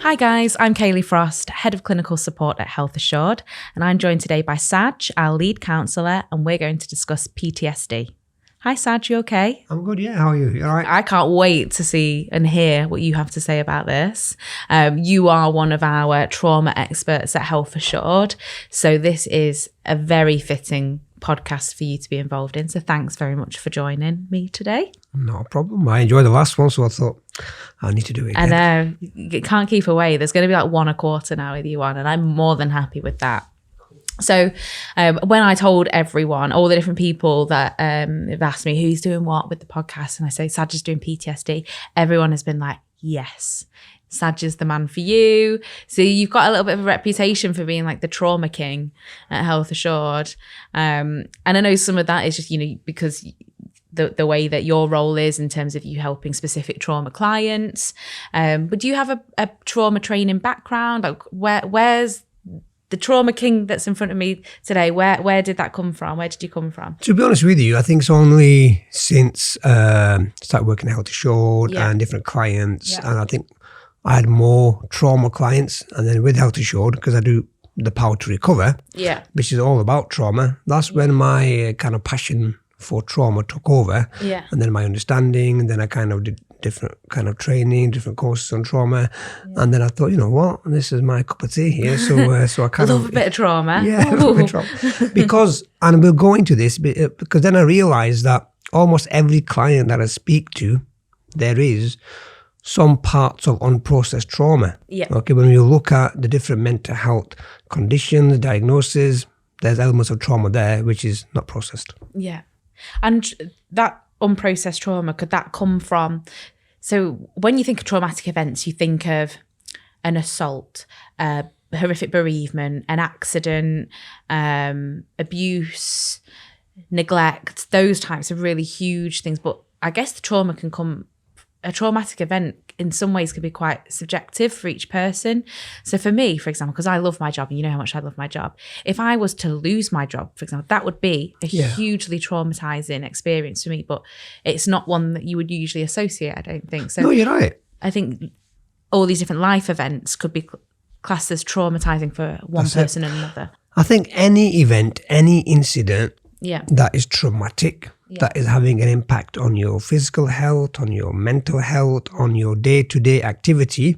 Hi guys, I'm Kayleigh Frost, Head of Clinical Support at Health Assured, and I'm joined today by Saj, our lead counsellor, and we're going to discuss PTSD. Hi Saj, you okay? I'm good, yeah. How are you? You all right? I can't wait to see and hear what you have to say about this. You are one of our trauma experts at Health Assured, so this is a very fitting podcast for you to be involved in. So thanks very much for joining me today. Not a problem. I enjoyed the last one, so I thought I need to do it again. I know, you can't keep away. There's going to be like one a quarter now with you on, and I'm more than happy with that. So when I told everyone, all the different people that have asked me who's doing what with the podcast, and I say Saj is doing PTSD, everyone has been like, yes, Saj is the man for you. So you've got a little bit of a reputation for being like the trauma king at Health Assured. And I know some of that is just, because the way that your role is in terms of you helping specific trauma clients. But do you have a trauma training background? Like where's the trauma king that's in front of me today? Where did that come from? Where did you come from? To be honest with you, I think it's only since started working at Health Assured and different clients, and I think I had more trauma clients, and then with Health Assured, because I do the Power to Recover, which is all about trauma, that's when my kind of passion for trauma took over, and then my understanding, and then I kind of did different kind of training, different courses on trauma, and then I thought, you know what, this is my cup of tea here, so I kind of love a bit of trauma. Yeah, a little bit of trauma. Because, and we'll go into this, because then I realised that almost every client that I speak to, there is some parts of unprocessed trauma. Okay, when you look at the different mental health conditions, diagnoses, there's elements of trauma there which is not processed. Yeah. And that unprocessed trauma, could that come from, so when you think of traumatic events, you think of an assault, horrific bereavement, an accident, abuse, neglect, those types of really huge things. But I guess the trauma can come, a traumatic event in some ways can be quite subjective for each person. So for me, for example, because I love my job and you know how much I love my job, if I was to lose my job, for example, that would be a hugely traumatizing experience for me, but it's not one that you would usually associate, I don't think. So no, you're right. I think all these different life events could be classed as traumatizing for one person and another. I think any event, any incident that is traumatic, that is having an impact on your physical health, on your mental health, on your day-to-day activity,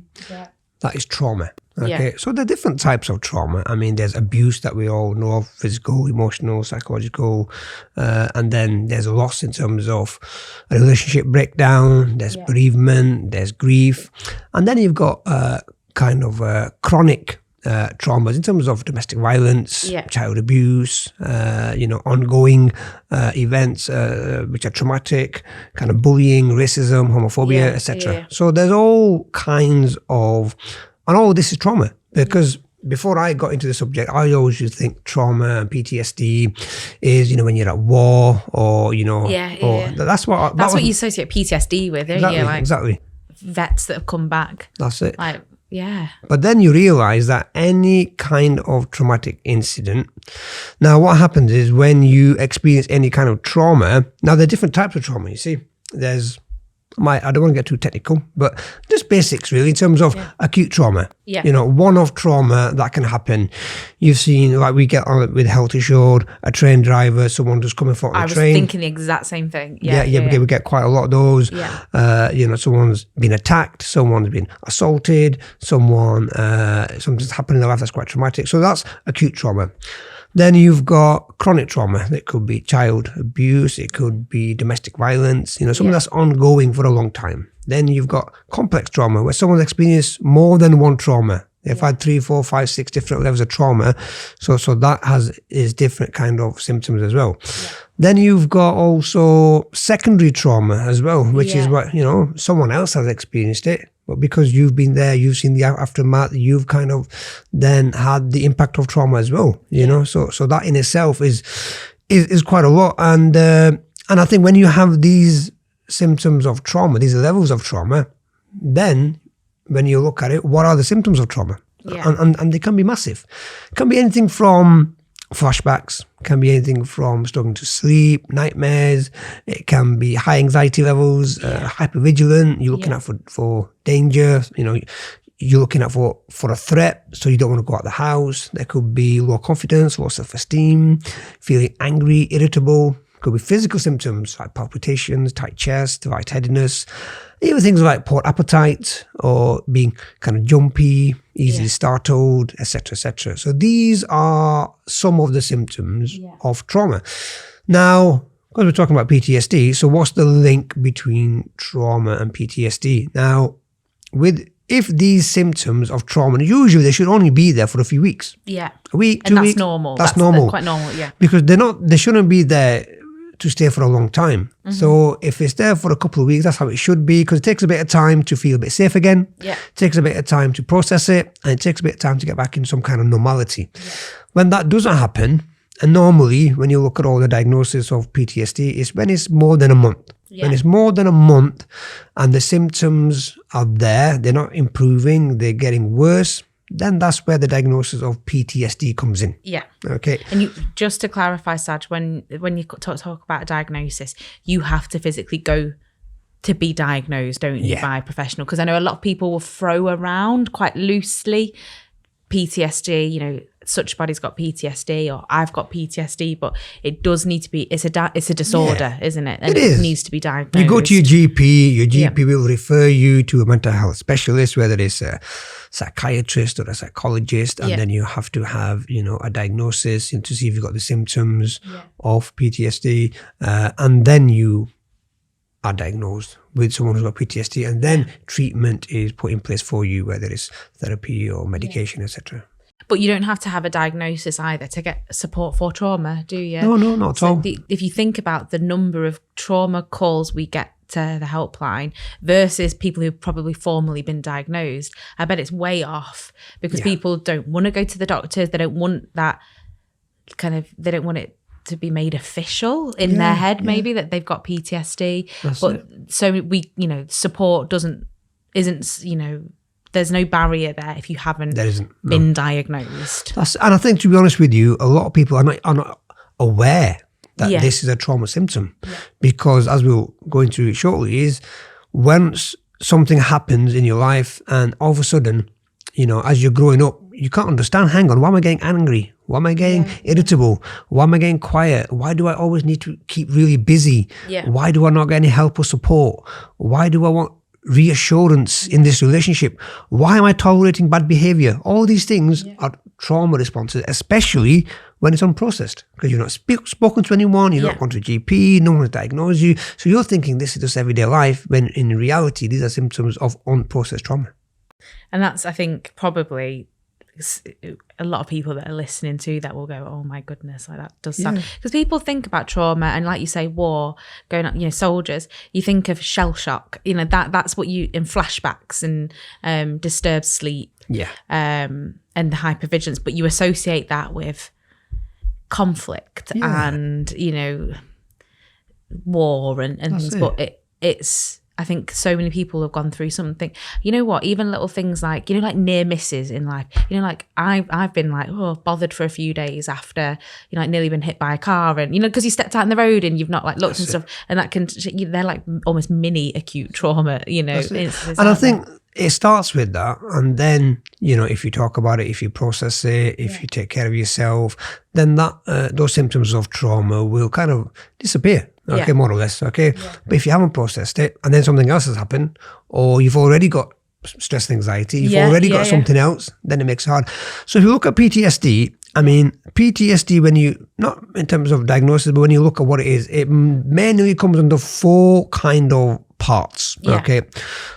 that is trauma. Okay, so there are different types of trauma. I mean, there's abuse that we all know of, physical, emotional, psychological, and then there's a loss in terms of a relationship breakdown, there's bereavement, there's grief, and then you've got kind of chronic traumas in terms of domestic violence, child abuse, ongoing events which are traumatic, kind of bullying, racism, homophobia, etc. So there's all kinds of, and all this is trauma, because before I got into the subject, I always used to think trauma and PTSD is, when you're at war or, that's what you associate PTSD with, don't you? Like exactly. Vets that have come back. That's it. Yeah. But then you realize that any kind of traumatic incident, now what happens is when you experience any kind of trauma, now there are different types of trauma, you see. There's, I don't want to get too technical, but just basics really in terms of acute trauma. One-off trauma that can happen. You've seen, like we get on with Health Assured, a train driver, someone just coming from the train. I was thinking the exact same thing. We get quite a lot of those. Someone's been attacked, someone's been assaulted, something's happened in their life that's quite traumatic. So that's acute trauma. Then you've got chronic trauma. It could be child abuse. It could be domestic violence, something that's ongoing for a long time. Then you've got complex trauma, where someone's experienced more than one trauma. They've had 3, 4, 5, 6 different levels of trauma. So that is different kind of symptoms as well. Then you've got also secondary trauma as well, which is what, someone else has experienced it. But because you've been there, you've seen the aftermath, you've kind of then had the impact of trauma as well, So that in itself is quite a lot. And I think when you have these symptoms of trauma, these levels of trauma, then when you look at it, what are the symptoms of trauma? And they can be massive. It can be anything from flashbacks, can be anything from struggling to sleep, nightmares, it can be high anxiety levels, hypervigilant, you're looking out for danger, you're looking out for a threat, so you don't want to go out of the house. There could be low confidence, low self-esteem, feeling angry, irritable. Could be physical symptoms like palpitations, tight chest, lightheadedness, even things like poor appetite or being kind of jumpy, easily startled, etc., etc. So these are some of the symptoms of trauma. Now, because we're talking about PTSD, so what's the link between trauma and PTSD? Now, if these symptoms of trauma, usually they should only be there for a few weeks. Yeah. A week, 2 and that's weeks. normal. That's normal. Quite normal, yeah. Because they shouldn't be there to stay for a long time. So if it's there for a couple of weeks, that's how it should be, because it takes a bit of time to feel a bit safe again. Yeah. It takes a bit of time to process it, and it takes a bit of time to get back in some kind of normality. Yeah. When that doesn't happen, and normally when you look at all the diagnosis of PTSD, it's when it's more than a month. Yeah. When it's more than a month and the symptoms are there, they're not improving, they're getting worse, then that's where the diagnosis of PTSD comes in. Yeah. Okay. And just to clarify, Saj, when you talk about a diagnosis, you have to physically go to be diagnosed, don't you, by a professional? Because I know a lot of people will throw around quite loosely PTSD, you know, such body's got PTSD or I've got PTSD, but it does need to be, it's a disorder, isn't it? And it needs to be diagnosed. You go to your GP will refer you to a mental health specialist, whether it's a psychiatrist or a psychologist, and then you have to have, you know, a diagnosis to see if you've got the symptoms of PTSD, and then you are diagnosed with someone who's got PTSD, and then treatment is put in place for you, whether it's therapy or medication, etc. But you don't have to have a diagnosis either to get support for trauma, do you? No, not at all. If you think about the number of trauma calls we get to the helpline versus people who've probably formally been diagnosed, I bet it's way off, because people don't want to go to the doctors. They don't want that they don't want it to be made official in their head, maybe, that they've got PTSD. So we, you know, support isn't, you know, there's no barrier there if you haven't been diagnosed. And I think, to be honest with you, a lot of people are not aware that this is a trauma symptom, because as we'll go into it shortly, is once something happens in your life and all of a sudden, you know, as you're growing up, you can't understand, hang on, why am I getting angry? Why am I getting irritable? Why am I getting quiet? Why do I always need to keep really busy? Why do I not get any help or support? Why do I want reassurance in this relationship? Why am I tolerating bad behavior? All these things are trauma responses, especially when it's unprocessed, because you're not spoken to anyone, you're not gone to a GP, no one has diagnosed you. So you're thinking this is just everyday life, when in reality, these are symptoms of unprocessed trauma. And that's, I think, probably a lot of people that are listening to that will go, oh my goodness, like that does sound, because people think about trauma and, like you say, war going on, you know, soldiers, you think of shell shock, you know, that's what you, in flashbacks and disturbed sleep, and the hypervigilance, but you associate that with conflict and, you know, war and things. But it's, I think so many people have gone through something, you know what, even little things like, you know, like near misses in life, you know, like I've been like, bothered for a few days after, you know, like nearly been hit by a car, and, you know, because you stepped out in the road and you've not like looked and stuff, and that can, they're like almost mini acute trauma, you know. And I think it starts with that, and then, you know, if you talk about it, if you process it, if you take care of yourself, then that those symptoms of trauma will kind of disappear. Okay, more or less, okay? But if you haven't processed it and then something else has happened, or you've already got stress and anxiety, you've already got something else, then it makes it hard. So if you look at PTSD, I mean, PTSD, when you, not in terms of diagnosis, but when you look at what it is, it mainly comes under 4 kind of parts, okay?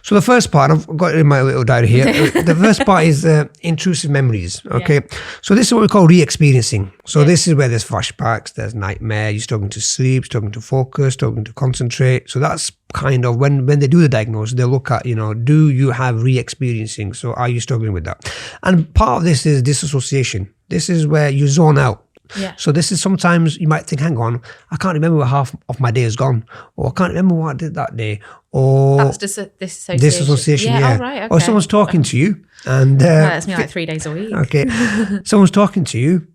So the first part, I've got it in my little diary here. The first part is intrusive memories, okay? So this is what we call re-experiencing. So this is where there's flashbacks, there's nightmare, you're struggling to sleep, struggling to focus, struggling to concentrate. So that's kind of when they do the diagnosis, they look at, you know, do you have re-experiencing? So are you struggling with that? And part of this is disassociation. This is where you zone out. So this is, sometimes you might think, hang on, I can't remember where half of my day is gone, or I can't remember what I did that day, or that's disassociation. Oh, right, okay. Or someone's talking to you, and that's me like 3 days a week. Okay, someone's talking to you,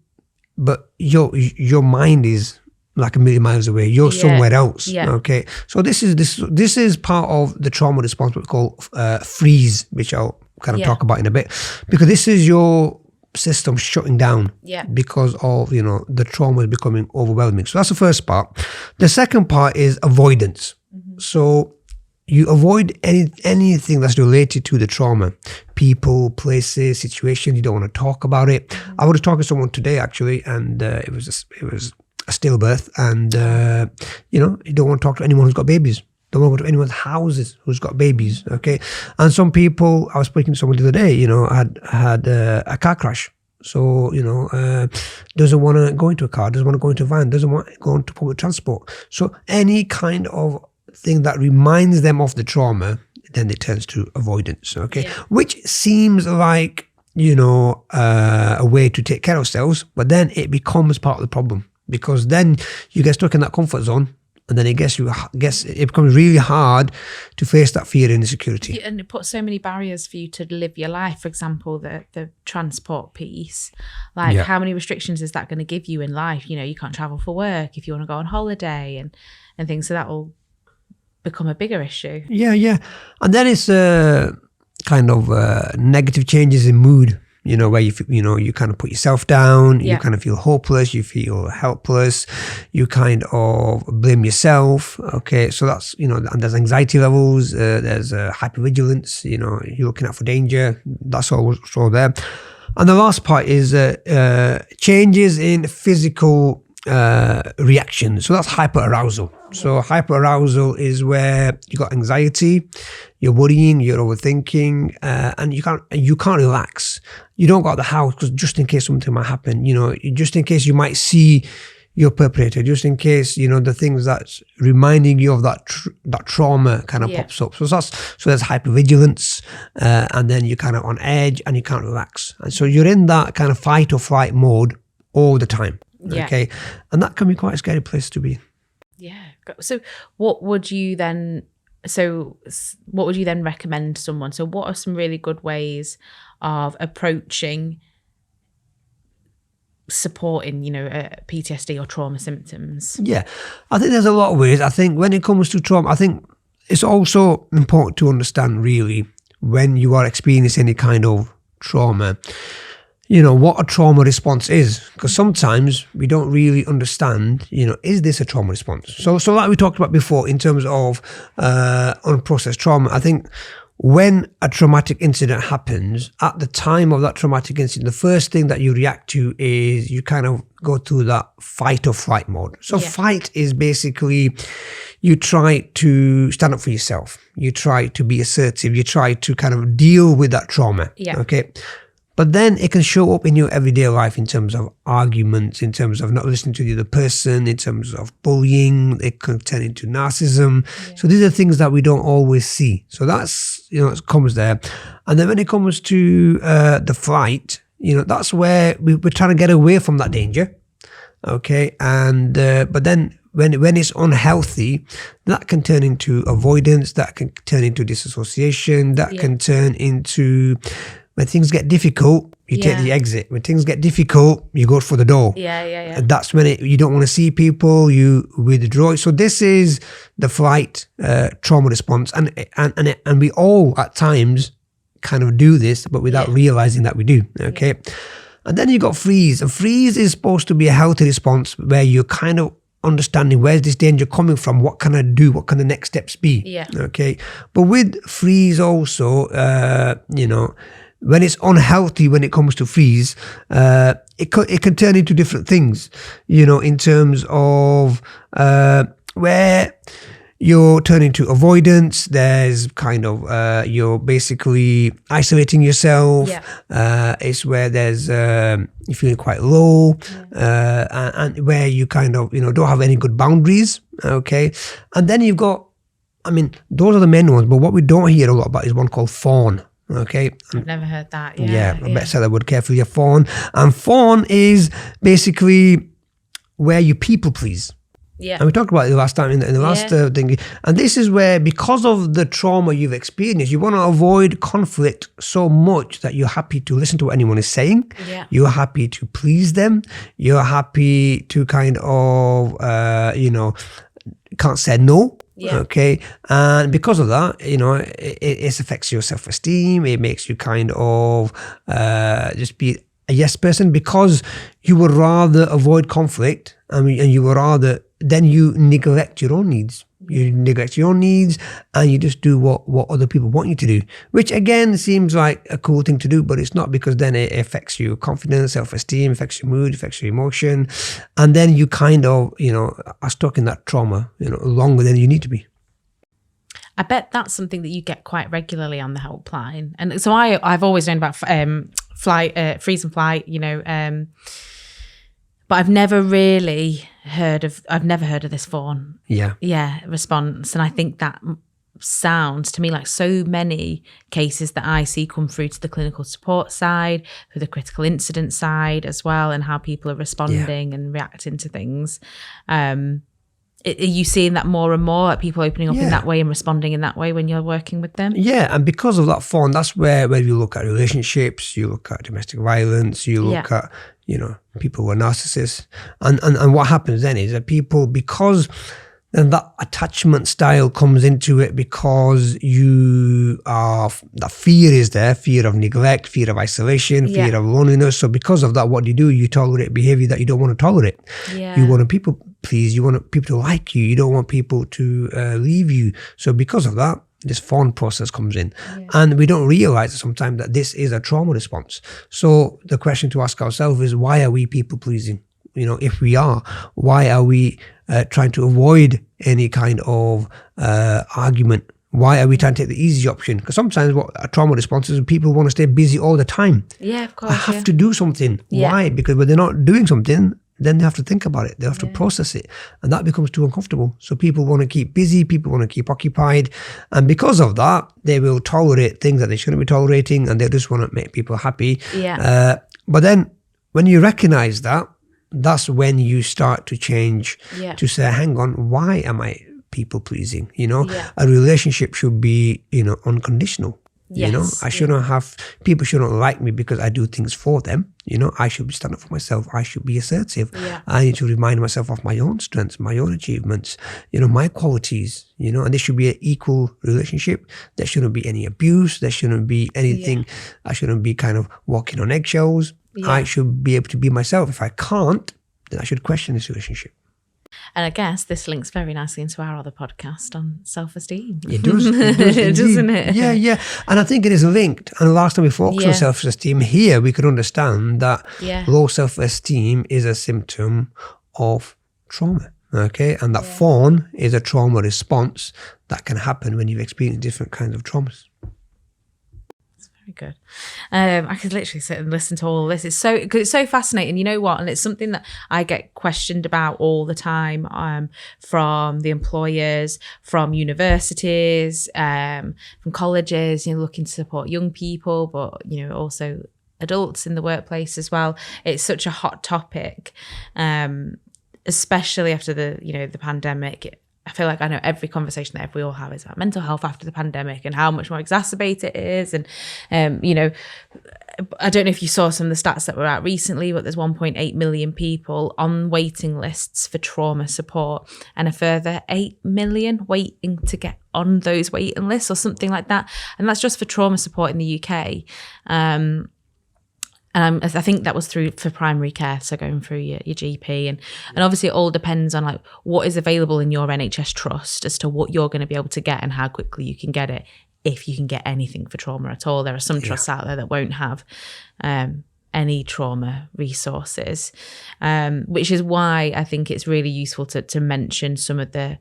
but your mind is like a million miles away. You're somewhere else. Okay, so this is part of the trauma response, what we call freeze, which I'll kind of talk about in a bit, because this is your system shutting down because of, you know, the trauma is becoming overwhelming. So that's the first part. The second part is avoidance. So you avoid anything that's related to the trauma, people, places, situations. You don't want to talk about it. I was talking to someone today actually, and it was a stillbirth, and you know, you don't want to talk to anyone who's got babies. Don't want to go to anyone's houses who's got babies. Okay, and some people, I was speaking to someone the other day, you know, had a car crash. So, you know, doesn't want to go into a car, doesn't want to go into a van, doesn't want to go into public transport. So any kind of thing that reminds them of the trauma, then it turns to avoidance, okay? Which seems like, you know, a way to take care of ourselves, but then it becomes part of the problem, because then you get stuck in that comfort zone, and then it becomes really hard to face that fear and insecurity. And it puts so many barriers for you to live your life. For example, the transport piece. Like, how many restrictions is that going to give you in life? You know, you can't travel for work if you want to go on holiday and things. So that will become a bigger issue. Yeah. And then it's kind of negative changes in mood. You know, where you kind of put yourself down, you kind of feel hopeless, you feel helpless, you kind of blame yourself. Okay, so that's, you know, and there's anxiety levels, there's hypervigilance, you know, you're looking out for danger. That's all there. And the last part is changes in physical reaction. So that's hyperarousal. So hyperarousal is where you got anxiety, you're worrying, you're overthinking, and you can't relax. You don't go out the house because just in case something might happen, you know, just in case you might see your perpetrator, just in case, you know, the things that's reminding you of that trauma kind of pops up. So there's hypervigilance, and then you're kind of on edge and you can't relax. And so you're in that kind of fight or flight mode all the time. Okay, and that can be quite a scary place to be. Yeah. So what would you then recommend to someone? So what are some really good ways of approaching supporting, you know, PTSD or trauma symptoms? Yeah, I think there's a lot of ways. I think when it comes to trauma, I think it's also important to understand really when you are experiencing any kind of trauma, you know, what a trauma response is, because sometimes we don't really understand, you know, is this a trauma response? So like we talked about before in terms of unprocessed trauma, I think when a traumatic incident happens, at the time of that traumatic incident, the first thing that you react to is you kind of go through that fight or flight mode. So fight is basically you try to stand up for yourself. You try to be assertive. You try to kind of deal with that trauma. Okay. But then it can show up in your everyday life in terms of arguments, in terms of not listening to the other person, in terms of bullying. It can turn into narcissism. So these are things that we don't always see. So that's, you know, it comes there. And then when it comes to the flight, you know, that's where we're trying to get away from that danger. Okay. And, but then when it's unhealthy, that can turn into avoidance, that can turn into disassociation, that can turn into... When things get difficult, you take the exit. When things get difficult, you go for the door. And that's when you don't want to see people, you withdraw. So this is the flight trauma response. And we all at times kind of do this, but without realizing that we do. Okay. And then you got freeze. And freeze is supposed to be a healthy response where you're kind of understanding where's this danger coming from, what can I do, what can the next steps be. Okay. But with freeze also, you know, when it's unhealthy, when it comes to freeze, it can turn into different things, you know, in terms of where you're turning to avoidance. There's kind of, you're basically isolating yourself. It's where there's, you're feeling quite low, and where you kind of, you know, don't have any good boundaries. Okay. And then you've got, I mean, those are the main ones, but what we don't hear a lot about is one called fawn. Okay. I've never heard that. I better say that word carefully. Fawn. And fawn is basically where you people please. And we talked about it last time in the last thing. And this is where, because of the trauma you've experienced, you want to avoid conflict so much that you're happy to listen to what anyone is saying. You're happy to please them. You're happy to kind of, you know, can't say no. Yeah. Okay. And because of that, it affects your self-esteem. It makes you kind of just be a yes person, because you would rather avoid conflict. And you would rather, then you neglect your own needs. You neglect your own needs and you just do what other people want you to do, which again seems like a cool thing to do, but it's not, because then it affects your confidence, self-esteem, affects your mood, affects your emotion. And then you kind of, are stuck in that trauma, longer than you need to be. I bet that's something that you get quite regularly on the helpline. And so I've always known about freeze and flight, but I've never heard of this fawn. Yeah. Response. And I think that sounds to me like so many cases that I see come through to the clinical support side, for the critical incident side as well, and how people are responding and reacting to things. Are you seeing that more and more, like people opening up in that way and responding in that way when you're working with them? Yeah, and because of that fawn, that's where you look at relationships, you look at domestic violence, you look at, people who are narcissists. And what happens then is that people, because then that attachment style comes into it, because that fear is there, fear of neglect, fear of isolation, fear of loneliness. So because of that, what do? You tolerate behavior that you don't want to tolerate. You want to people please, you want people to like you, you don't want people to leave you. So because of that, this fawn process comes in. And we don't realize sometimes that this is a trauma response. So the question to ask ourselves is, why are we people pleasing? If we are, why are we trying to avoid any kind of argument? Why are we trying to take the easy option? Because sometimes what a trauma response is, people want to stay busy all the time. Yeah, of course. I have to do something. Why? Because when they're not doing something, then they have to think about it. They have to process it. And that becomes too uncomfortable. So people want to keep busy. People want to keep occupied. And because of that, they will tolerate things that they shouldn't be tolerating. And they just want to make people happy. But then when you recognize that, that's when you start to change to say, hang on, why am I people pleasing? A relationship should be, unconditional. I shouldn't have, people shouldn't like me because I do things for them. I should be standing up for myself. I should be assertive. I need to remind myself of my own strengths, my own achievements, my qualities, and this should be an equal relationship. There shouldn't be any abuse. There shouldn't be anything. I shouldn't be kind of walking on eggshells. I should be able to be myself. If I can't, then I should question this relationship. And I guess this links very nicely into our other podcast on self-esteem. It does. It does doesn't it? Yeah. And I think it is linked. And the last time we focused on self-esteem, here we could understand that low self-esteem is a symptom of trauma. Okay. And that fawn is a trauma response that can happen when you've experienced different kinds of traumas. Good. I could literally sit and listen to all of this. It's so fascinating. You know what? And it's something that I get questioned about all the time from the employers, from universities, from colleges, looking to support young people, but, also adults in the workplace as well. It's such a hot topic, especially after the pandemic. I feel like I know every conversation that we all have is about mental health after the pandemic and how much more exacerbated it is. And, I don't know if you saw some of the stats that were out recently, but there's 1.8 million people on waiting lists for trauma support and a further 8 million waiting to get on those waiting lists or something like that. And that's just for trauma support in the UK. And I think that was for primary care, so going through your GP. And obviously it all depends on like what is available in your NHS trust as to what you're going to be able to get and how quickly you can get it, if you can get anything for trauma at all. There are some trusts out there that won't have any trauma resources, which is why I think it's really useful to mention some of the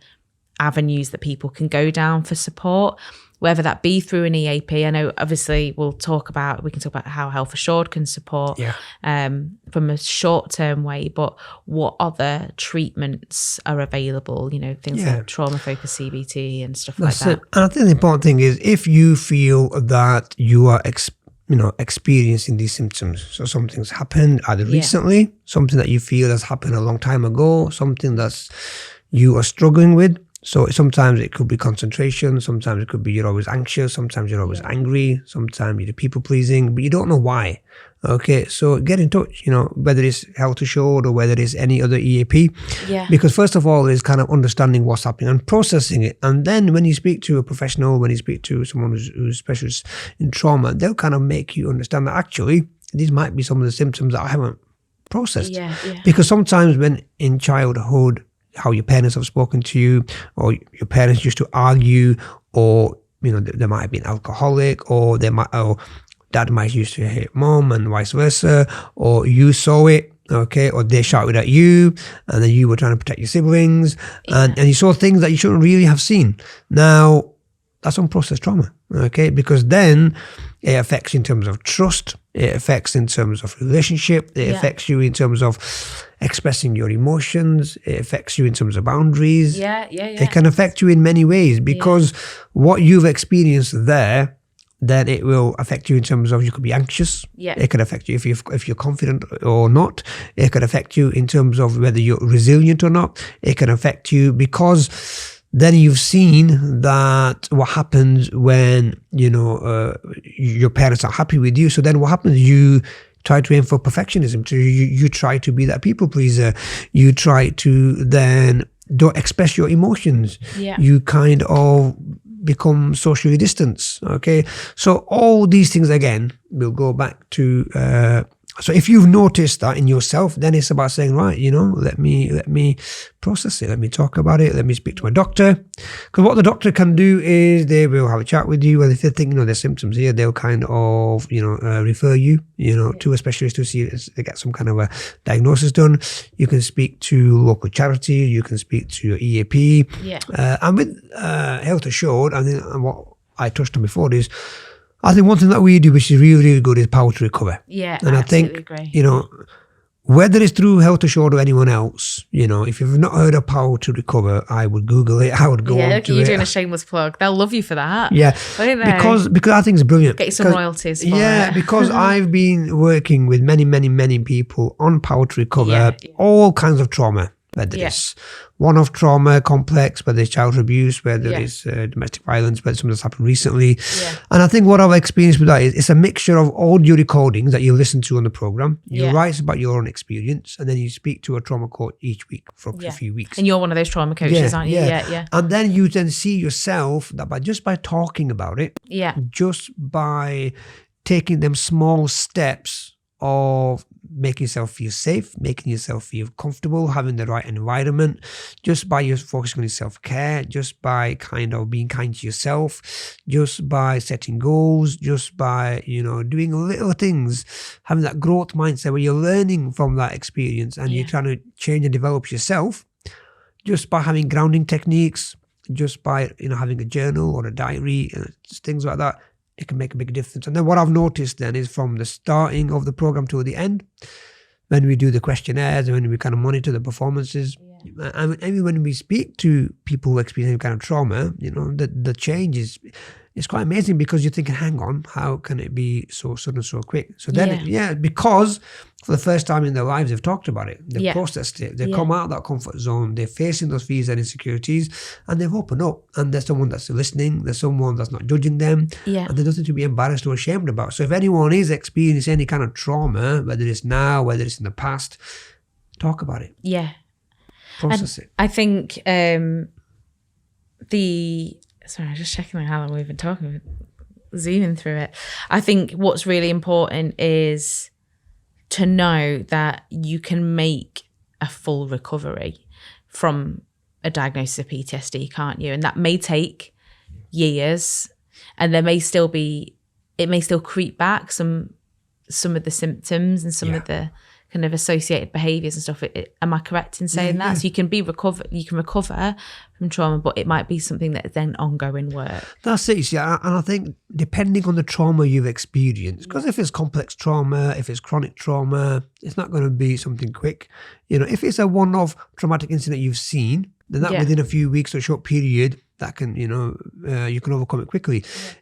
avenues that people can go down for support, whether that be through an EAP. I know obviously we can talk about how Health Assured can support from a short-term way, but what other treatments are available, things like trauma-focused CBT and stuff like that. And I think the important thing is, if you feel that you are experiencing these symptoms, so something's happened either recently, something that you feel has happened a long time ago, something that's you are struggling with, So sometimes it could be concentration, sometimes it could be you're always anxious, sometimes you're always angry, sometimes you're people pleasing, but you don't know why. Okay, so get in touch, whether it's Health Assured or whether it's any other EAP. Yeah. Because first of all, is kind of understanding what's happening and processing it. And then when you speak to a professional, when you speak to someone who's specialist in trauma, they'll kind of make you understand that actually these might be some of the symptoms that I haven't processed. Yeah. Because sometimes when in childhood, how your parents have spoken to you, or your parents used to argue, or they might have been alcoholic, or dad might used to hate mom and vice versa, or you saw it, okay, or they shouted at you and then you were trying to protect your siblings, and you saw things that you shouldn't really have seen. Now that's unprocessed trauma, okay, because then it affects you in terms of trust, it affects in terms of relationship, it affects you in terms of expressing your emotions, it affects you in terms of boundaries. It can affect you in many ways, because what you've experienced there, then it will affect you in terms of you could be anxious. It could affect you if you're confident or not. It could affect you in terms of whether you're resilient or not. It can affect you because then you've seen that what happens when your parents are happy with you. So then what happens? You try to aim for perfectionism. So you try to be that people pleaser. You try to then don't express your emotions. You kind of become socially distanced. Okay, so all these things again will go back to so if you've noticed that in yourself, then it's about saying, right, let me process it, let me talk about it, let me speak to my doctor. Because what the doctor can do is they will have a chat with you, and if they think there's symptoms here, they'll kind of refer you to a specialist to see if they get some kind of a diagnosis done. You can speak to local charity, you can speak to your EAP, and with Health Assured, I think what I touched on before is, I think one thing that we do which is really, really good is Power to Recover. And I think, agree. whether it's through Health Assured or anyone else, if you've not heard of Power to Recover, I would Google it. I would go on to you're it. doing a shameless plug. They'll love you for that. Because I think it's brilliant. Get you some royalties for it. Because I've been working with many, many, many people on Power to Recover, all kinds of trauma, whether it's one-off trauma, complex, whether it's child abuse, whether it's domestic violence, whether something that's happened recently. And I think what I've experienced with that is it's a mixture of audio recordings that you listen to on the program. You write about your own experience, and then you speak to a trauma coach each week for a few weeks. And you're one of those trauma coaches, aren't you? And then you then see yourself that by talking about it, just by taking them small steps of making yourself feel safe, making yourself feel comfortable, having the right environment, just by your focusing on your self-care, just by kind of being kind to yourself, just by setting goals, just by, doing little things, having that growth mindset where you're learning from that experience and you're trying to change and develop yourself, just by having grounding techniques, just by, having a journal or a diary, things like that. It can make a big difference. And then what I've noticed then is from the starting of the program to the end, when we do the questionnaires and when we kind of monitor the performances, and even when we speak to people who experience any kind of trauma, the change is quite amazing, because you're thinking, hang on, how can it be so sudden, so quick? So then, because for the first time in their lives, they've talked about it, they've processed it, they've come out of that comfort zone, they're facing those fears and insecurities, and they've opened up, and there's someone that's listening, there's someone that's not judging them, and there's nothing to be embarrassed or ashamed about. So if anyone is experiencing any kind of trauma, whether it's now, whether it's in the past, talk about it. Process it. I think sorry, I'm just checking how long we've been talking, zooming through it. I think what's really important is to know that you can make a full recovery from a diagnosis of PTSD, can't you? And that may take years, and it may still creep back some of the symptoms and some of the kind of associated behaviours and stuff. Am I correct in saying that? So you can recover from trauma, but it might be something that is then ongoing work. That's it, and I think depending on the trauma you've experienced, because if it's complex trauma, if it's chronic trauma, it's not going to be something quick. If it's a one-off traumatic incident you've seen, then that within a few weeks or a short period, that can, you can overcome it quickly.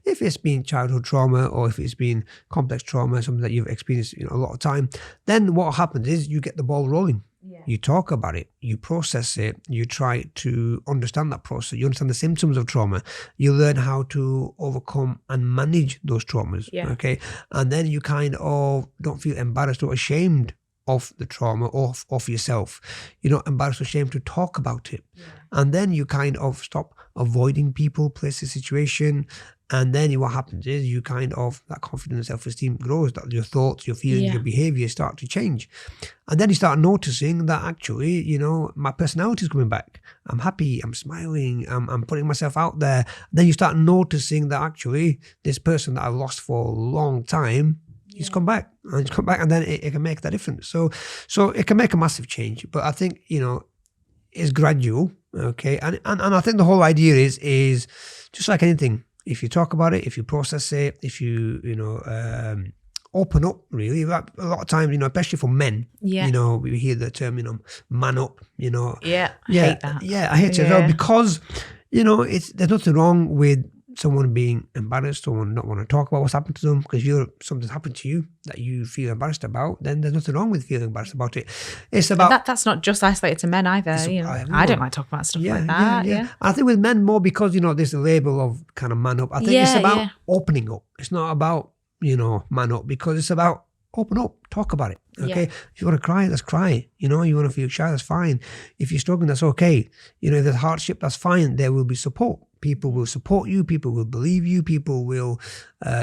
If it's been childhood trauma, or if it's been complex trauma, something that you've experienced a lot of time, then what happens is you get the ball rolling. You talk about it, you process it, you try to understand that process, you understand the symptoms of trauma, you learn how to overcome and manage those traumas, okay? And then you kind of don't feel embarrassed or ashamed of the trauma or of yourself. You're not embarrassed or ashamed to talk about it. And then you kind of stop avoiding people, places, situation. And then what happens is you kind of, that confidence, self-esteem grows, that your thoughts, your feelings, your behavior start to change. And then you start noticing that actually, you know, my personality is coming back. I'm happy, I'm smiling, I'm putting myself out there. Then you start noticing that actually this person that I've lost for a long time, he's come back, and then it can make that difference. So it can make a massive change. But I think, you know, it's gradual, okay? And I think the whole idea is just like anything. If you talk about it, if you process it, if you open up, really. A lot of times, you know, especially for men, you know, we hear the term, you know, man up, you know. I hate that. Yeah, I hate it as well, because, you know, there's nothing wrong with someone being embarrassed, someone not want to talk about what's happened to them, because something's happened to you that you feel embarrassed about, then there's nothing wrong with feeling embarrassed about it. It's about... That's not just isolated to men either. You know, I don't like talking about stuff like that. I think with men more because, you know, there's a label of kind of man up. I think it's about opening up. It's not about, you know, man up, because it's about open up, talk about it. Okay. If you want to cry, let's cry. You know, you want to feel shy, that's fine. If you're struggling, that's okay. You know, if there's hardship, that's fine. There will be support. People will support you. People will believe you. People will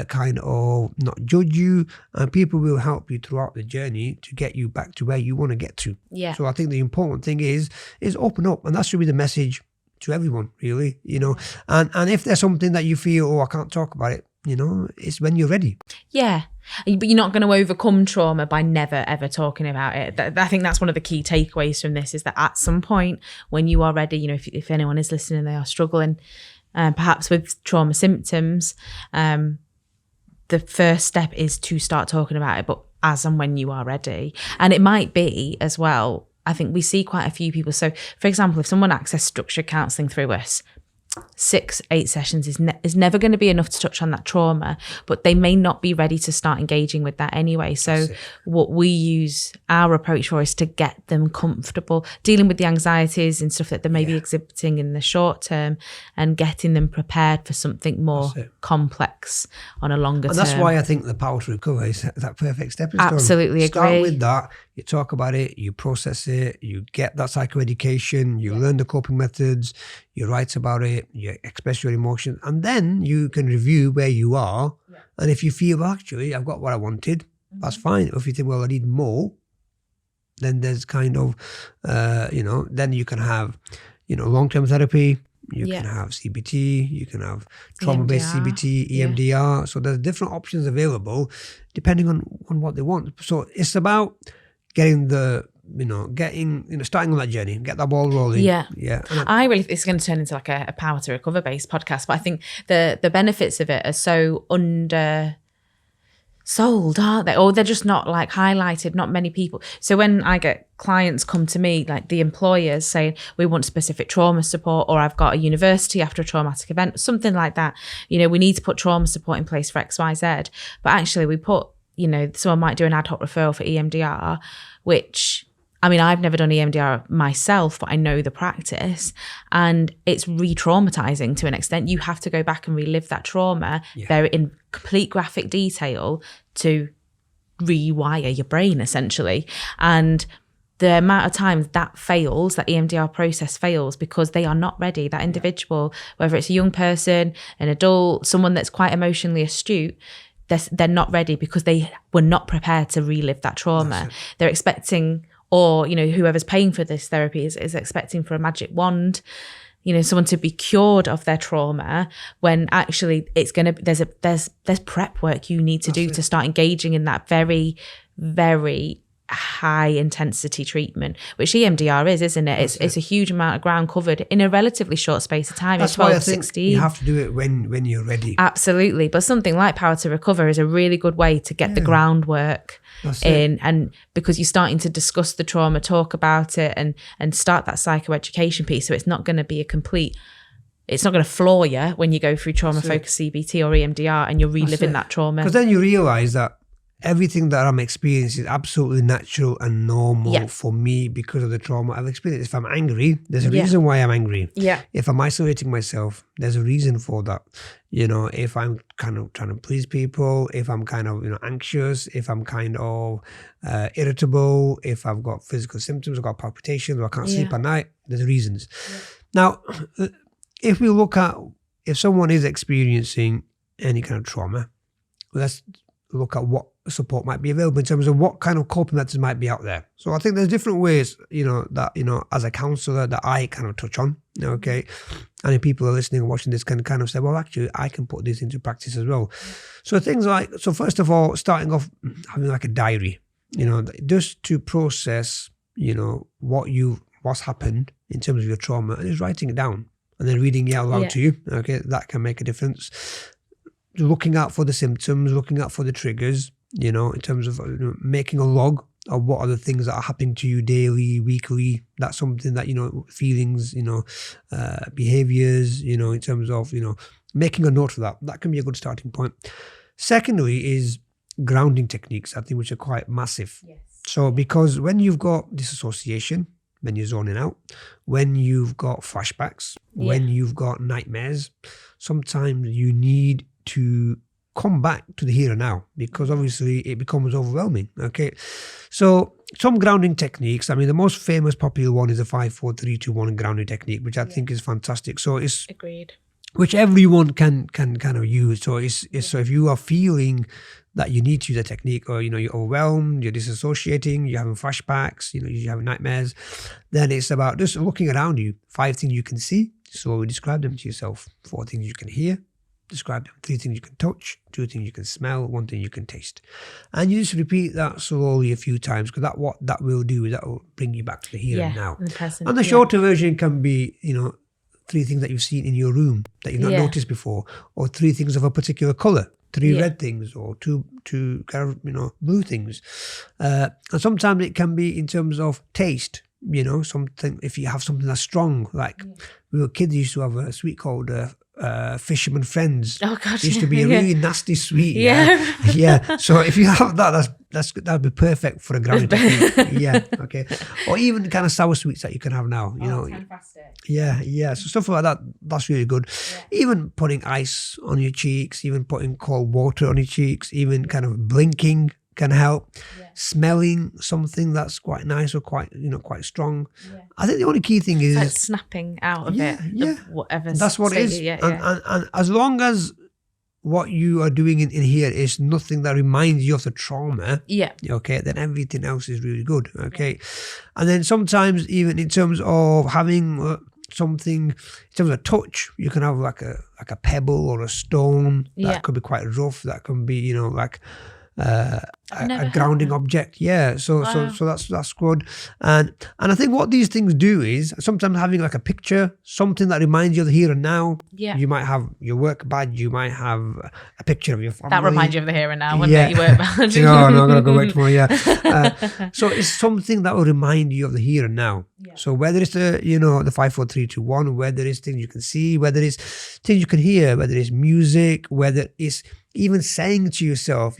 kind of not judge you. And people will help you throughout the journey to get you back to where you want to get to. So I think the important thing is open up. And that should be the message to everyone, really, you know. And if there's something that you feel, oh, I can't talk about it, you know, it's when you're ready. Yeah. But you're not going to overcome trauma by never, ever talking about it. I think that's one of the key takeaways from this, is that at some point when you are ready, you know, if anyone is listening and they are struggling perhaps with trauma symptoms, the first step is to start talking about it, but as and when you are ready. And it might be as well, I think we see quite a few people. So, for example, if someone accessed structured counselling through us, 6-8 sessions is never going to be enough to touch on that trauma, but they may not be ready to start engaging with that anyway. So what we use our approach for is to get them comfortable dealing with the anxieties and stuff that they may be exhibiting in the short term, and getting them prepared for something more complex on a longer term. And that's why I think the power to recover is that perfect stepping stone. Absolutely agree. Start with that. You talk about it, you process it, you get that psychoeducation, you learn the coping methods, you write about it, you express your emotions, and then you can review where you are. And if you feel, well, actually, I've got what I wanted, that's fine. If you think, well, I need more, then there's kind of, you know, then you can have, you know, long-term therapy, you can have CBT, you can have trauma-based CBT, EMDR. So there's different options available depending on what they want. So it's about getting starting on that journey, get that ball rolling. I really think it's going to turn into like a power to recover based podcast, but I think the benefits of it are so undersold, aren't they? Or they're just not like highlighted, not many people. So when I get clients come to me, like the employers saying, we want specific trauma support, or I've got a university after a traumatic event, something like that, you know, we need to put trauma support in place for XYZ. But actually we put, you know, someone might do an ad hoc referral for EMDR, which, I mean, I've never done EMDR myself, but I know the practice, and it's re-traumatizing to an extent. You have to go back and relive that trauma very in complete graphic detail to rewire your brain, essentially. And the amount of times that fails, that EMDR process fails, because they are not ready. That individual, whether it's a young person, an adult, someone that's quite emotionally astute, they're not ready because they were not prepared to relive that trauma. They're expecting, or, you know, whoever's paying for this therapy is expecting for a magic wand, you know, someone to be cured of their trauma, when actually it's going to, there's prep work you need to do to start engaging in that very, very high intensity treatment, which EMDR is, isn't it? It's a huge amount of ground covered in a relatively short space of time. That's 12 why I to think 16. you have to do it when you're ready. Absolutely. But something like Power to Recover is a really good way to get the groundwork in, and because you're starting to discuss the trauma, talk about it, and start that psychoeducation piece. So it's not going to be it's not going to floor you when you go through trauma focused CBT or EMDR and you're reliving that trauma. Because then you realise that everything that I'm experiencing is absolutely natural and normal for me because of the trauma I've experienced. If I'm angry, there's a reason why I'm angry. If I'm isolating myself, there's a reason for that. You know, if I'm kind of trying to please people, if I'm kind of, anxious, if I'm kind of irritable, if I've got physical symptoms, I've got palpitations, or I can't sleep at night, there's reasons. Now, if we look at, if someone is experiencing any kind of trauma, let's look at what support might be available in terms of what kind of coping methods might be out there. So I think there's different ways, that, as a counsellor that I kind of touch on, okay? And if people are listening and watching this can kind of say, well, actually, I can put this into practice as well. So things like, first of all, starting off having like a diary, just to process, what's happened in terms of your trauma, and just writing it down and then reading it out loud to you, okay? That can make a difference. Looking out for the symptoms, looking out for the triggers, in terms of making a log of what are the things that are happening to you daily, weekly. That's something that, feelings, behaviors, in terms of, making a note of that. That can be a good starting point. Secondly is grounding techniques, I think, which are quite massive. So because when you've got disassociation, when you're zoning out, when you've got flashbacks, when you've got nightmares, sometimes you need to come back to the here and now, because obviously it becomes overwhelming, okay? So some grounding techniques, I mean, the most famous popular one is the 5-4-3-2-1 grounding technique, which I think is fantastic. So it's agreed, which everyone can kind of use. So so if you are feeling that you need to use a technique, or you're overwhelmed, you're disassociating, you're having flashbacks, you're having nightmares, then it's about just looking around you. 5 things you can see, slowly describe them to yourself. 4 things you can hear, describe them. 3 things you can touch, 2 things you can smell, 1 thing you can taste. And you just repeat that slowly a few times, because what that will do is that will bring you back to the here and now. And the present. And the shorter version can be, 3 things that you've seen in your room that you've not noticed before, or 3 things of a particular colour, 3 red things, or two kind of, blue things. And sometimes it can be in terms of taste, something, if you have something that's strong, like we were kids, used to have a sweet called Fisherman Friends. Oh God, it used to be a really nasty sweet. Yeah. So if you have that, that'd be perfect for a grounding technique. Okay. Or even kind of sour sweets that you can have now. Fantastic. So stuff like that, that's really good. Even putting ice on your cheeks, even putting cold water on your cheeks, even kind of blinking can help. Smelling something that's quite nice or quite strong. I think the only key thing is like snapping out of it. Of whatever. That's what it is. And as long as what you are doing in here is nothing that reminds you of the trauma, okay, then everything else is really good, okay? And then sometimes even in terms of having something, in terms of touch, you can have like a pebble or a stone that could be quite rough, that can be, like a grounding object. So that's good. And I think what these things do is sometimes having like a picture, something that reminds you of the here and now. You might have your work badge, you might have a picture of your family. That reminds you of the here and now, wouldn't it? Your work badge. No, I'm not going to go work tomorrow. So it's something that will remind you of the here and now. So whether it's the 5-4-3-2-1, whether it's things you can see, whether it's things you can hear, whether it's music, whether it's even saying to yourself,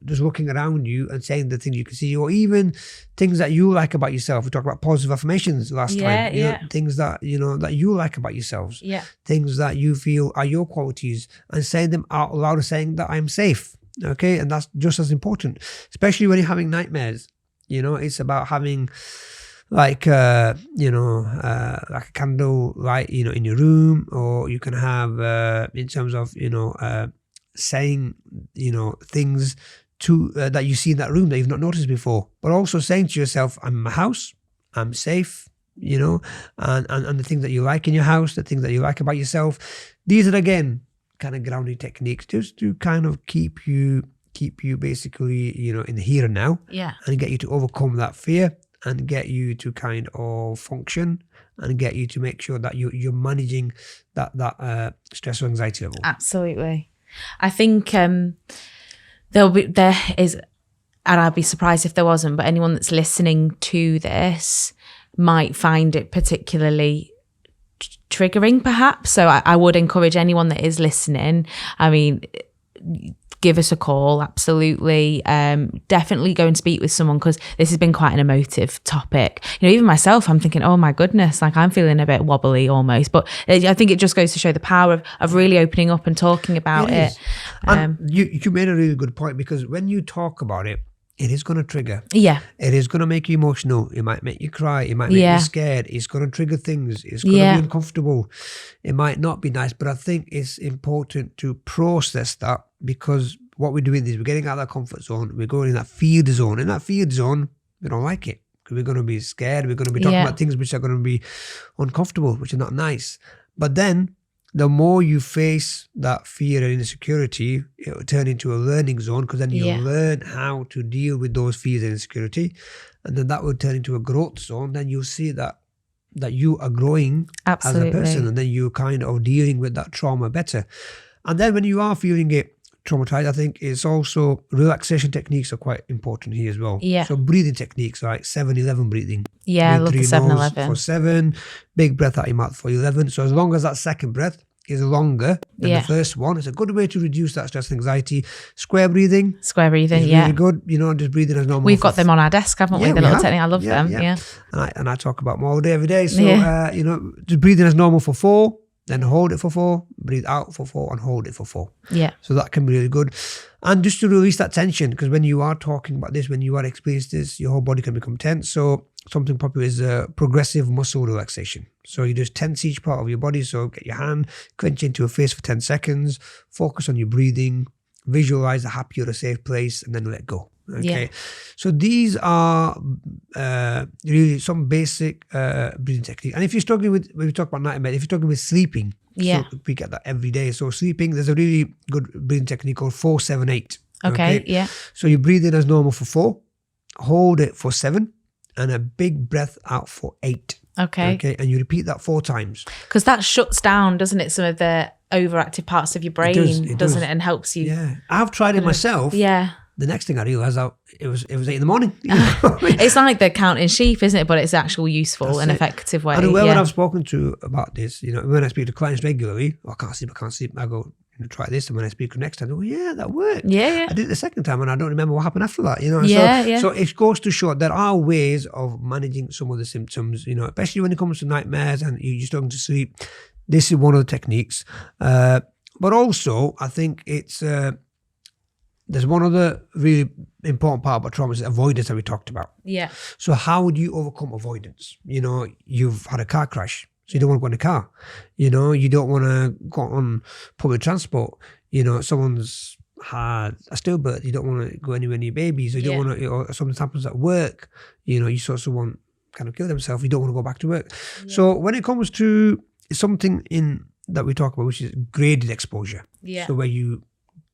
just looking around you and saying the things you can see, or even things that you like about yourself. We talked about positive affirmations last time. Things that, that you like about yourselves. Things that you feel are your qualities, and saying them out loud, and saying that I'm safe. Okay. And that's just as important, especially when you're having nightmares. It's about having like like a candle light, in your room, or you can have in terms of saying things to that you see in that room that you've not noticed before, but also saying to yourself, I'm in my house, I'm safe, and the things that you like in your house, the things that you like about yourself. These are again kind of grounding techniques just to kind of keep you basically in the here and now, and get you to overcome that fear, and get you to kind of function, and get you to make sure that you're managing that stress or anxiety level. Absolutely. I think there is, and I'd be surprised if there wasn't, but anyone that's listening to this might find it particularly triggering perhaps. So I would encourage anyone that is listening, I mean, give us a call. Absolutely. Definitely go and speak with someone, because this has been quite an emotive topic. Even myself, I'm thinking, oh my goodness, like I'm feeling a bit wobbly almost. But I think it just goes to show the power of really opening up and talking about it. And you made a really good point, because when you talk about it, it is going to trigger. Yeah. It is going to make you emotional. It might make you cry. It might make you scared. It's going to trigger things. It's going to be uncomfortable. It might not be nice, but I think it's important to process that, because what we're doing is we're getting out of that comfort zone. We're going in that fear zone. In that fear zone, we don't like it, because we're going to be scared. We're going to be talking about things which are going to be uncomfortable, which are not nice. But then the more you face that fear and insecurity, it will turn into a learning zone, because then you learn how to deal with those fears and insecurity. And then that will turn into a growth zone. Then you'll see that you are growing as a person, and then you're kind of dealing with that trauma better. And then when you are feeling it traumatized, I think it's also relaxation techniques are quite important here as well. Yeah. So breathing techniques like 7-11 breathing. Yeah, I love the 7-11. For 7, big breath out your mouth for 11. So as long as that second breath is longer than the first one, it's a good way to reduce that stress and anxiety. Square breathing. Is really good. Just breathing as normal. We've got them on our desk, haven't we? The little technique. I love them. Yeah. And I talk about them all day, every day. So, just breathing as normal for 4, then hold it for 4, breathe out for 4, and hold it for 4. Yeah. So that can be really good. And just to release that tension, because when you are talking about this, when you are experiencing this, your whole body can become tense. So something popular is progressive muscle relaxation. So you just tense each part of your body. So get your hand, clench into a face for 10 seconds, focus on your breathing, visualize a happy or a safe place, and then let go. Okay. Yeah. So these are really some basic breathing techniques. And if you're struggling with, when we talk about night med, if you're struggling with sleeping, so we get that every day. So sleeping, there's a really good breathing technique called 4-7-8. Okay. Yeah. So you breathe in as normal for 4, hold it for 7, and a big breath out for 8. Okay. And you repeat that 4 times. Because that shuts down, doesn't it, some of the overactive parts of your brain, doesn't it? And helps you. Yeah. I've tried it myself. Yeah. The next thing I realised, it was 8 in the morning. It's like the counting sheep, isn't it? But it's actual useful and effective way. And when I've spoken to about this, when I speak to clients regularly, I can't sleep. I go, try this. And when I speak next time, I go, yeah, that worked. Yeah. I did it the second time and I don't remember what happened after that, So it goes to show there are ways of managing some of the symptoms, especially when it comes to nightmares and you're struggling to sleep. This is one of the techniques. But also, I think it's... there's one other really important part about trauma is avoidance that we talked about. Yeah. So how would you overcome avoidance? You've had a car crash, so you don't want to go in a car. You don't want to go on public transport. Someone's had a stillbirth. You don't want to go anywhere near babies. Or you don't want to, or something happens at work. You saw someone kind of kill themselves. You don't want to go back to work. Yeah. So when it comes to something that we talk about, which is graded exposure. Yeah. So where you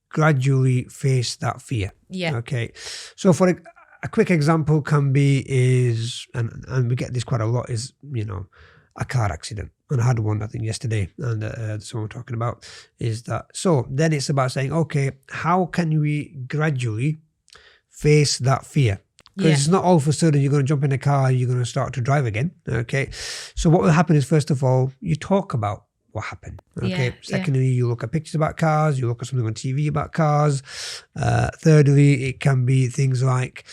gradually face that fear. Yeah. Okay. So for a quick example can be and we get this quite a lot, is, a car accident. And I had one, I think, yesterday, and someone we're talking about is that. So then it's about saying, okay, how can we gradually face that fear? Because it's not all of a sudden you're going to jump in a car, you're going to start to drive again. Okay. So what will happen is, first of all, you talk about what happened. Okay. Secondly, you look at pictures about cars, you look at something on TV about cars. Thirdly, it can be things like,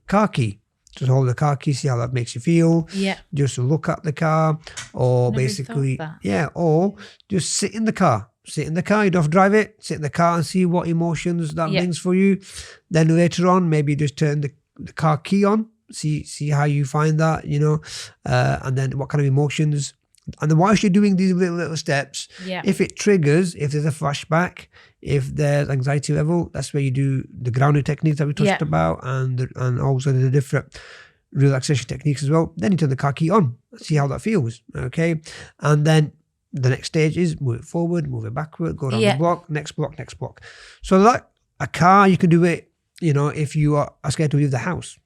car key. Just hold the car key, see how that makes you feel. Yeah. Just look at the car, or basically, or just sit in the car. Sit in the car, you don't have to drive it. Sit in the car and see what emotions that brings for you. Then later on, maybe just turn the car key on, see how you find that, and then what kind of emotions. And then whilst you're doing these little steps, if it triggers, if there's a flashback, if there's anxiety level, that's where you do the grounding techniques that we talked about, and also the different relaxation techniques as well. Then you turn the car key on, see how that feels, okay? And then the next stage is move it forward, move it backward, go down the block, next block. So that a car, you can do it, if you are scared to leave the house.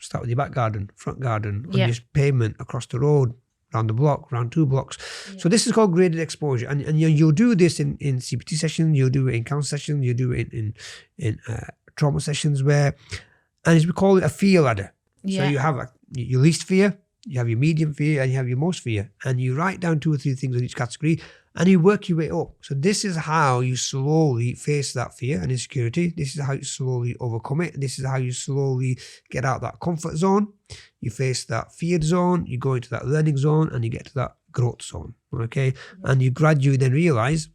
Start with your back garden, front garden, on your pavement, across the road, around the block, around 2 blocks. So this is called graded exposure. And you'll do this in CBT sessions, you'll do it in counsel sessions, you'll do it in trauma sessions and we call it a fear ladder. So you have your least fear, you have your medium fear, and you have your most fear. And you write down 2 or 3 things in each category, and you work your way up. So this is how you slowly face that fear and insecurity. This is how you slowly overcome it. This is how you slowly get out that comfort zone. You face that feared zone, you go into that learning zone, and you get to that growth zone, okay? And you gradually then realize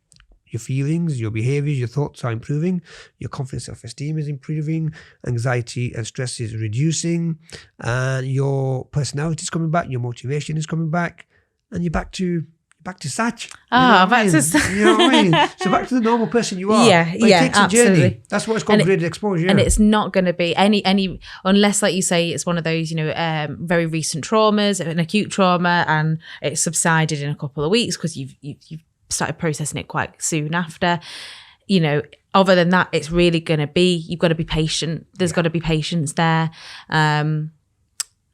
your feelings, your behaviors, your thoughts are improving, your confidence, self-esteem is improving, anxiety and stress is reducing, and your personality is coming back, your motivation is coming back, and you're back to Saj. Back to You know what I mean? So back to the normal person you are. Yeah, but it takes absolutely. a journey. That's what it's called, graded exposure. And it's not going to be any unless, like you say, it's one of those, very recent traumas, an acute trauma, and it subsided in a couple of weeks because you've started processing it quite soon after. Other than that, it's really going to be, you've got to be patient. There's got to be patience there.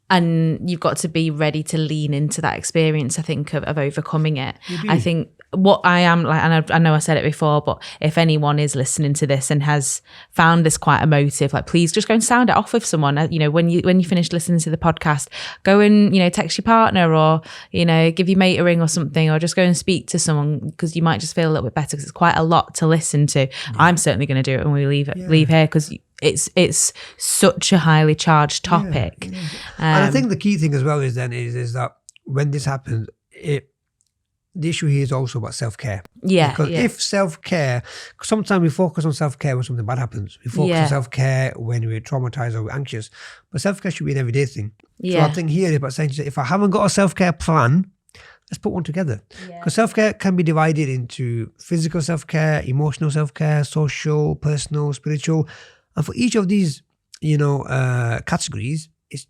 And you've got to be ready to lean into that experience, I think, of overcoming it. I think what I am like, and I know I said it before, but if anyone is listening to this and has found this quite emotive, like, please just go and sound it off with someone. When you finish listening to the podcast, go and, text your partner, or, give your mate a ring or something, or just go and speak to someone, because you might just feel a little bit better, because it's quite a lot to listen to. Yeah. I'm certainly going to do it when we leave here, because it's such a highly charged topic. Yeah. And I think the key thing as well is that when this happens, the issue here is also about self-care. Yeah. Because if self-care, sometimes we focus on self-care when something bad happens. We focus on self-care when we're traumatized or we're anxious. But self-care should be an everyday thing. So I think here is about saying, if I haven't got a self-care plan, let's put one together. Because self-care can be divided into physical self-care, emotional self-care, social, personal, spiritual. And for each of these, categories, it's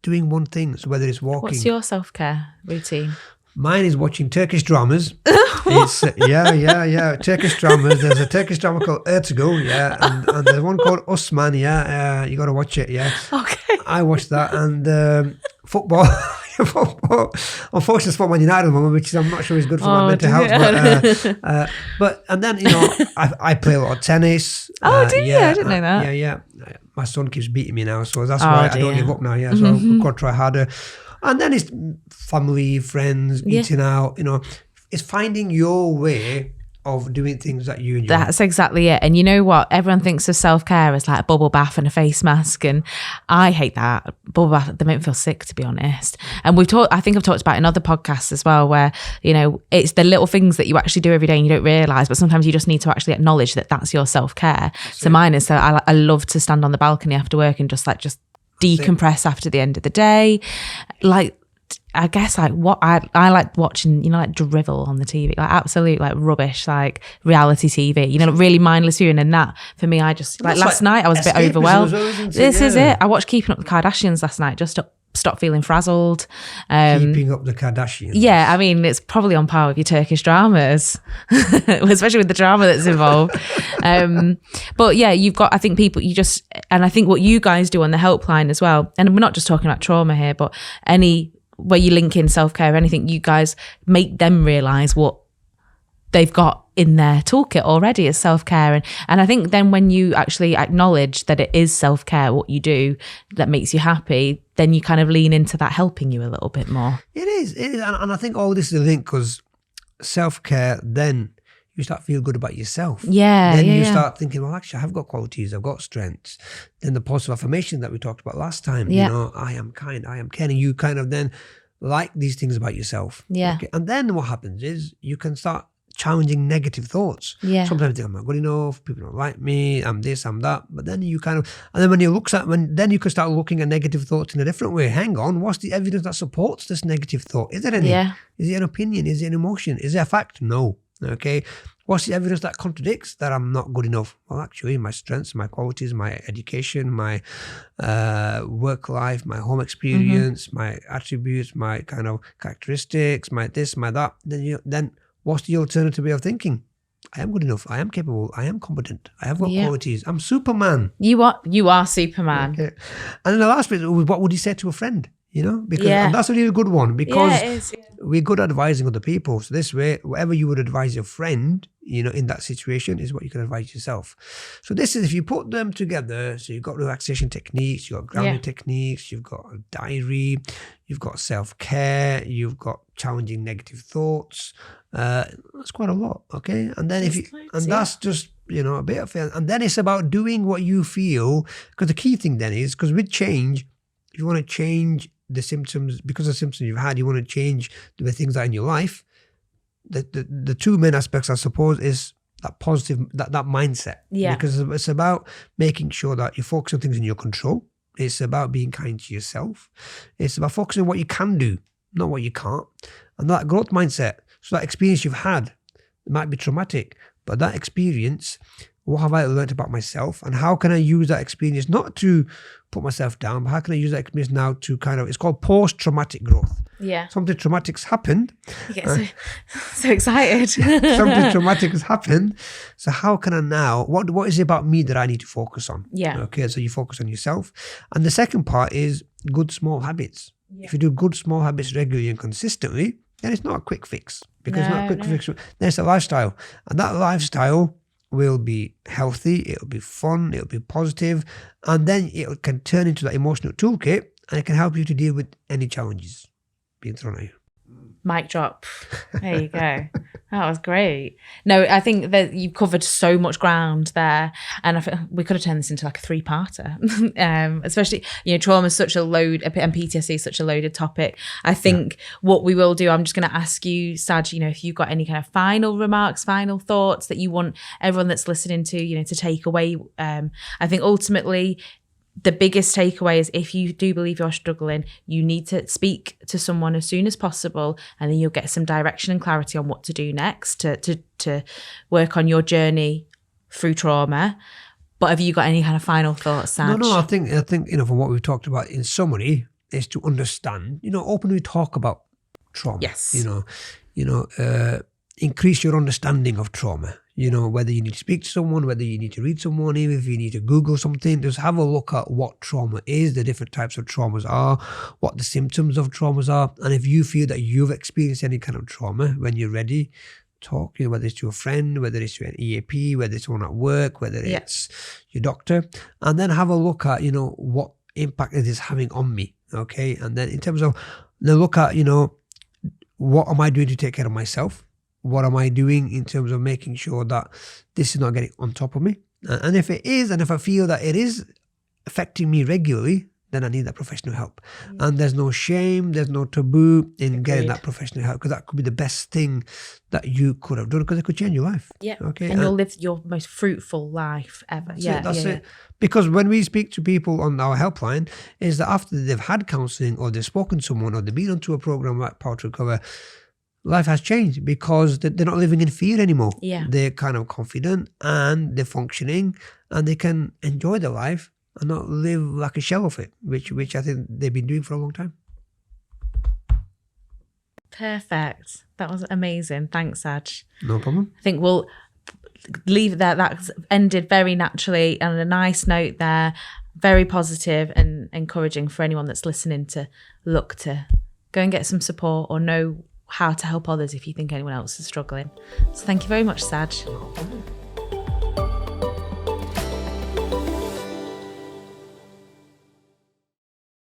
doing one thing. So whether it's walking. What's your self-care routine? Mine is watching Turkish dramas. It's Turkish dramas. There's a Turkish drama called Ertugrul, and there's one called Osman, you got to watch it, Okay. I watched that, and football. Unfortunately, it's for Man United at the moment, which I'm not sure is good for my mental health. But and then I play a lot of tennis. Do you? I didn't know that. Yeah. My son keeps beating me now, so that's why I don't give up now. Yeah, so I've got to try harder. And then it's family, friends, eating out. It's finding your way of doing things that you enjoy. That's exactly it. And you know what? Everyone thinks of self-care as like a bubble bath and a face mask. And I hate that. Bubble bath, they make me feel sick, to be honest. And I think I've talked about in other podcasts as well, where, it's the little things that you actually do every day and you don't realise, but sometimes you just need to actually acknowledge that that's your self-care. So mine is, I love to stand on the balcony after work and just decompress after the end of the day. I guess what I like watching, drivel on the TV, absolute rubbish, reality TV, really mindless viewing. And that for me, I just last night I was a bit overwhelmed. This is it. I watched Keeping Up with the Kardashians last night just to stop feeling frazzled. Keeping Up the Kardashians. Yeah, I mean, it's probably on par with your Turkish dramas, especially with the drama that's involved. But yeah, you've got, I think people, and I think what you guys do on the helpline as well, and we're not just talking about trauma here, but where you link in self-care, anything, you guys make them realise what they've got in their toolkit already as self-care. And I think then when you actually acknowledge that it is self-care, what you do that makes you happy, then you kind of lean into that helping you a little bit more. It is. And I think all this is a link, because self-care, then you start feeling good about yourself. Then you start thinking, well, actually, I've got qualities, I've got strengths. Then the positive affirmation that we talked about last time, I am kind, I am caring. You kind of then like these things about yourself. Yeah. Okay? And then what happens is you can start challenging negative thoughts. Yeah. Sometimes you think, I'm not good enough, people don't like me, I'm this, I'm that. But then you and then when you then you can start looking at negative thoughts in a different way. Hang on, what's the evidence that supports this negative thought? Is there any? Yeah. Is it an opinion? Is it an emotion? Is it a fact? No. Okay. What's the evidence that contradicts that I'm not good enough? Well, actually, my strengths, my qualities, my education, my work life, my home experience, my attributes, my kind of characteristics, my this, my that. Then what's the alternative way of thinking? I am good enough. I am capable. I am competent. I have got qualities. I'm Superman. You are Superman. Okay. And then the last bit was, what would you say to a friend because and that's a really good one, because it is. we're good at advising other people. So this way, whatever you would advise your friend, in that situation is what you can advise yourself. So this is, if you put them together, so you've got relaxation techniques, you've got grounding techniques, you've got a diary, you've got self-care, you've got challenging negative thoughts. That's quite a lot, okay? And then that's just, a bit of it. And then it's about doing what you feel, because the key thing then is, because with change, if you want to change the symptoms, because of the symptoms you've had, you want to change the things that are in your life. The two main aspects, I suppose, is that positive, that mindset. Yeah. Because it's about making sure that you focus on things in your control. It's about being kind to yourself. It's about focusing on what you can do, not what you can't. And that growth mindset. So that experience you've had, it might be traumatic, but that experience, what have I learned about myself, and how can I use that experience not to put myself down, but how can I use that experience now to it's called post-traumatic growth. Yeah. Something traumatic's happened. You get so excited. Something traumatic has happened. So how can I now, what is it about me that I need to focus on? Yeah. Okay, so you focus on yourself. And the second part is good small habits. Yeah. If you do good small habits regularly and consistently, then it's not a quick fix. Because it's not a quick fix. Then it's a lifestyle. And that lifestyle will be healthy, it'll be fun, it'll be positive, and then it can turn into that emotional toolkit, and it can help you to deal with any challenges being thrown at you. Mic drop. There you go. That was great. No, I think that you've covered so much ground there, and I think we could have turned this into like a 3-parter. Especially, trauma is such a load, and PTSD is such a loaded topic. I think what we will do, I'm just going to ask you, Saj, if you've got any kind of final remarks, final thoughts that you want everyone that's listening to, to take away. I think ultimately, the biggest takeaway is, if you do believe you're struggling, you need to speak to someone as soon as possible, and then you'll get some direction and clarity on what to do next to work on your journey through trauma. But have you got any kind of final thoughts, Saj? No, I think from what we've talked about in summary is to understand, openly talk about trauma. Yes. Increase your understanding of trauma. Whether you need to speak to someone, whether you need to read someone, even if you need to Google something, just have a look at what trauma is, the different types of traumas are, what the symptoms of traumas are. And if you feel that you've experienced any kind of trauma, when you're ready, talk, whether it's to a friend, whether it's to an EAP, whether it's someone at work, whether it's your doctor, and then have a look at, what impact it is having on me. Okay. And then in terms of, look at, what am I doing to take care of myself? What am I doing in terms of making sure that this is not getting on top of me? And if it is, and if I feel that it is affecting me regularly, then I need that professional help. Yeah. And there's no shame, there's no taboo in getting that professional help, because that could be the best thing that you could have done, because it could change your life. Yeah. Okay. And you'll live your most fruitful life ever. That's it. Because when we speak to people on our helpline, is that after they've had counselling, or they've spoken to someone, or they've been onto a program like Power to Recover, life has changed, because they're not living in fear anymore. Yeah. They're kind of confident, and they're functioning, and they can enjoy their life and not live like a shell of it, which I think they've been doing for a long time. Perfect. That was amazing. Thanks, Saj. No problem. I think we'll leave it there. That's ended very naturally on a nice note there. Very positive and encouraging for anyone that's listening to look to go and get some support, or know how to help others if you think anyone else is struggling. So thank you very much, Saj.